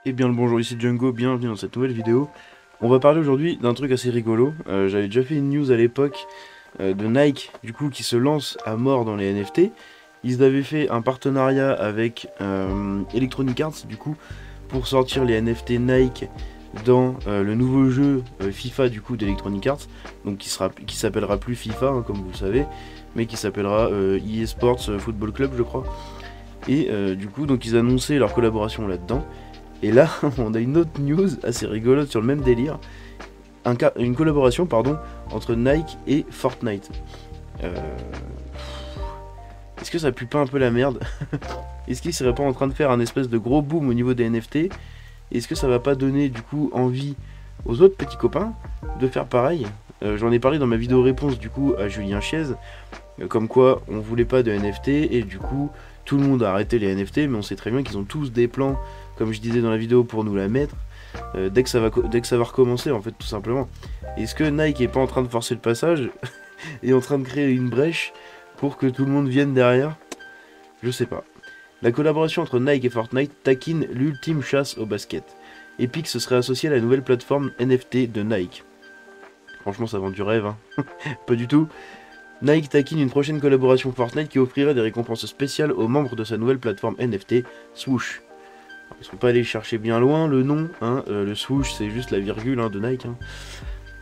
Eh bien le bonjour, ici Django, bienvenue dans cette nouvelle vidéo. On va parler aujourd'hui d'un truc assez rigolo. J'avais déjà fait une news à l'époque de Nike, du coup, qui se lance à mort dans les NFT. Ils avaient fait un partenariat avec Electronic Arts, du coup, pour sortir les NFT Nike dans le nouveau jeu FIFA, du coup, d'Electronic Arts. Donc qui s'appellera plus FIFA, hein, comme vous le savez, mais qui s'appellera EA Sports Football Club, je crois. Et du coup, donc ils annonçaient leur collaboration là-dedans. Et là, on a une autre news assez rigolote sur le même délire. Une collaboration pardon, entre Nike et Fortnite. Euh, Est-ce que ça pue pas un peu la merde? Est-ce qu'ils seraient pas en train de faire un espèce de gros boom au niveau des NFT? Est-ce que ça va pas donner du coup envie aux autres petits copains de faire pareil? J'en ai parlé dans ma vidéo réponse du coup à Julien Chiez, comme quoi on voulait pas de NFT et du coup tout le monde a arrêté les NFT, mais on sait très bien qu'ils ont tous des plans, comme je disais dans la vidéo, pour nous la mettre dès que ça va recommencer en fait, tout simplement. Est-ce que Nike est pas en train de forcer le passage et en train de créer une brèche pour que tout le monde vienne derrière? Je sais pas. La collaboration entre Nike et Fortnite taquine l'ultime chasse au basket. Epic se serait associé à la nouvelle plateforme NFT de Nike. Franchement, ça vend du rêve, hein. Pas du tout. Nike taquine une prochaine collaboration Fortnite qui offrirait des récompenses spéciales aux membres de sa nouvelle plateforme NFT, Swoosh. Alors, ils sont pas allés chercher bien loin le nom, hein. Le Swoosh c'est juste la virgule, hein, de Nike, hein.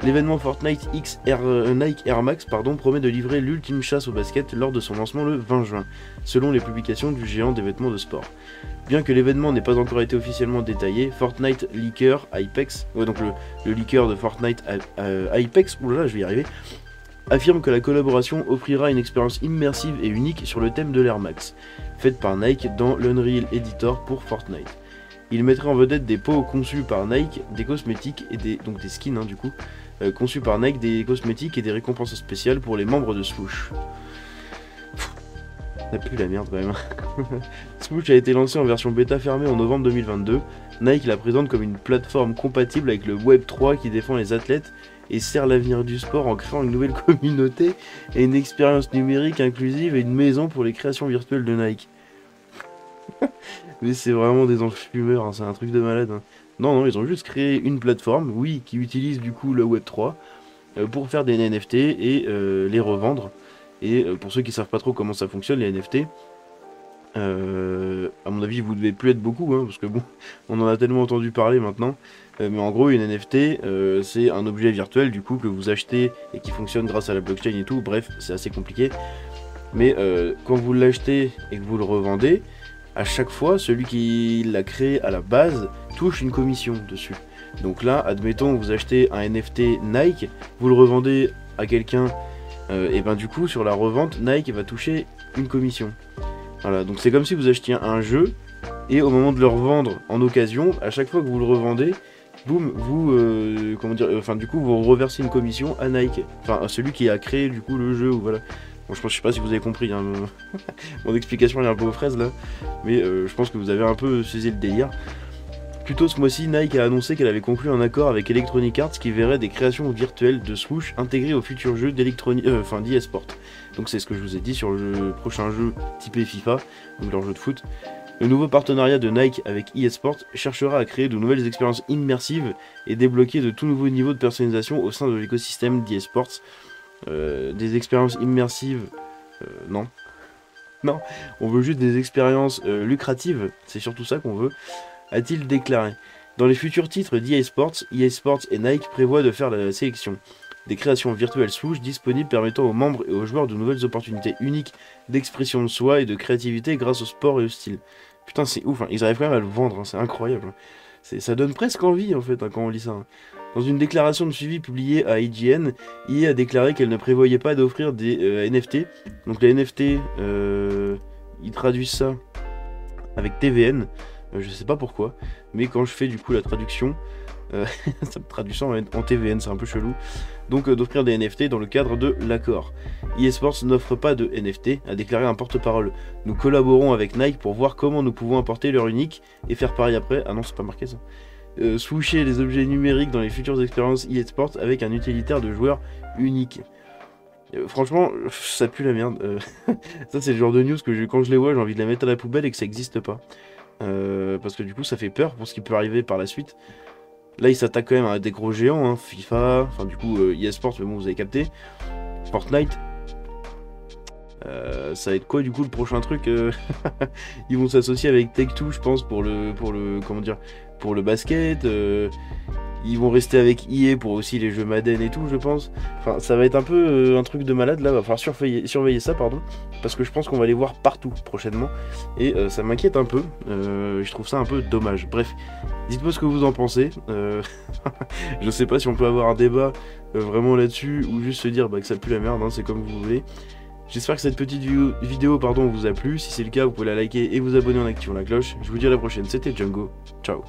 L'événement Fortnite Nike Air Max promet de livrer l'ultime chasse au basket lors de son lancement le 20 juin, selon les publications du géant des vêtements de sport. Bien que l'événement n'ait pas encore été officiellement détaillé, Fortnite Leaker Hypex, donc le leaker de Fortnite Hypex, oulala je vais y arriver, affirme que la collaboration offrira une expérience immersive et unique sur le thème de l'Air Max, faite par Nike dans l'Unreal Editor pour Fortnite. Il mettrait en vedette des pots conçus par Nike, des cosmétiques et donc des skins, hein, du coup, conçus par Nike, des cosmétiques et des récompenses spéciales pour les membres de Swoosh. Ça pue la merde quand même. Swoosh a été lancé en version bêta fermée en novembre 2022. Nike la présente comme une plateforme compatible avec le Web 3 qui défend les athlètes et sert l'avenir du sport en créant une nouvelle communauté et une expérience numérique inclusive et une maison pour les créations virtuelles de Nike. Mais c'est vraiment des enfumeurs, hein, c'est un truc de malade, hein. Non, non, ils ont juste créé une plateforme, oui, qui utilise du coup le Web3 pour faire des NFT et les revendre. Et pour ceux qui savent pas trop comment ça fonctionne, les NFT, à mon avis, vous devez plus être beaucoup, hein, parce que bon, on en a tellement entendu parler maintenant. Mais en gros, une NFT, c'est un objet virtuel du coup que vous achetez et qui fonctionne grâce à la blockchain et tout. Bref, c'est assez compliqué. Mais quand vous l'achetez et que vous le revendez, à chaque fois, celui qui l'a créé à la base touche une commission dessus. Donc là, admettons, vous achetez un NFT Nike, vous le revendez à quelqu'un, et ben du coup, sur la revente, Nike va toucher une commission. Voilà, donc c'est comme si vous achetiez un jeu, et au moment de le revendre en occasion, à chaque fois que vous le revendez, boum, vous, comment dire, enfin du coup, vous reversez une commission à Nike, enfin à celui qui a créé du coup le jeu, ou voilà. Bon, je sais pas si vous avez compris, hein, mon explication est un peu aux fraises là, mais je pense que vous avez un peu saisi le délire. Plus tôt ce mois-ci, Nike a annoncé qu'elle avait conclu un accord avec Electronic Arts qui verrait des créations virtuelles de Swoosh intégrées au futur jeu d'eSport. Donc c'est ce que je vous ai dit sur le prochain jeu typé FIFA, donc leur jeu de foot. Le nouveau partenariat de Nike avec eSport cherchera à créer de nouvelles expériences immersives et débloquer de tout nouveaux niveaux de personnalisation au sein de l'écosystème d'eSports. Des expériences immersives, non. Non, on veut juste des expériences lucratives, c'est surtout ça qu'on veut, a-t-il déclaré. Dans les futurs titres d'EA Sports et Nike prévoient de faire la sélection. Des créations virtuelles Swoosh disponibles permettant aux membres et aux joueurs de nouvelles opportunités uniques d'expression de soi et de créativité grâce au sport et au style. Putain, c'est ouf, hein. Ils arrivent quand même à le vendre, hein. C'est incroyable, hein. Ça donne presque envie en fait, hein, quand on lit ça, hein. Dans une déclaration de suivi publiée à IGN, EA a déclaré qu'elle ne prévoyait pas d'offrir des NFT. Donc les NFT, ils traduisent ça avec TVN. Je sais pas pourquoi, mais quand je fais du coup la traduction, ça me traduit ça en TVN, c'est un peu chelou. Donc d'offrir des NFT dans le cadre de l'accord. eSports n'offre pas de NFT, a déclaré un porte-parole. Nous collaborons avec Nike pour voir comment nous pouvons apporter leur unique et faire pareil après. Ah non, c'est pas marqué ça. Swoosher les objets numériques dans les futures expériences eSports avec un utilitaire de joueur unique. Franchement, ça pue la merde. Ça, c'est le genre de news que quand je les vois, j'ai envie de la mettre à la poubelle et que ça existe pas. parce que du coup ça fait peur pour ce qui peut arriver par la suite. Là ils s'attaquent quand même à des gros géants, hein, FIFA, enfin du coup EA Sports, mais bon vous avez capté, Fortnite. Ça va être quoi du coup le prochain truc Ils vont s'associer avec Take-Two je pense pour le comment dire, pour le basket. Ils vont rester avec EA pour aussi les jeux Madden et tout, je pense. Enfin, ça va être un peu un truc de malade là. Va falloir surveiller ça, pardon, parce que je pense qu'on va les voir partout prochainement et ça m'inquiète un peu. Je trouve ça un peu dommage. Bref, dites-moi ce que vous en pensez. Je sais pas si on peut avoir un débat vraiment là-dessus ou juste se dire que ça pue la merde. Hein, c'est comme vous voulez. J'espère que cette petite vidéo vous a plu. Si c'est le cas, vous pouvez la liker et vous abonner en activant la cloche. Je vous dis à la prochaine. C'était Django. Ciao.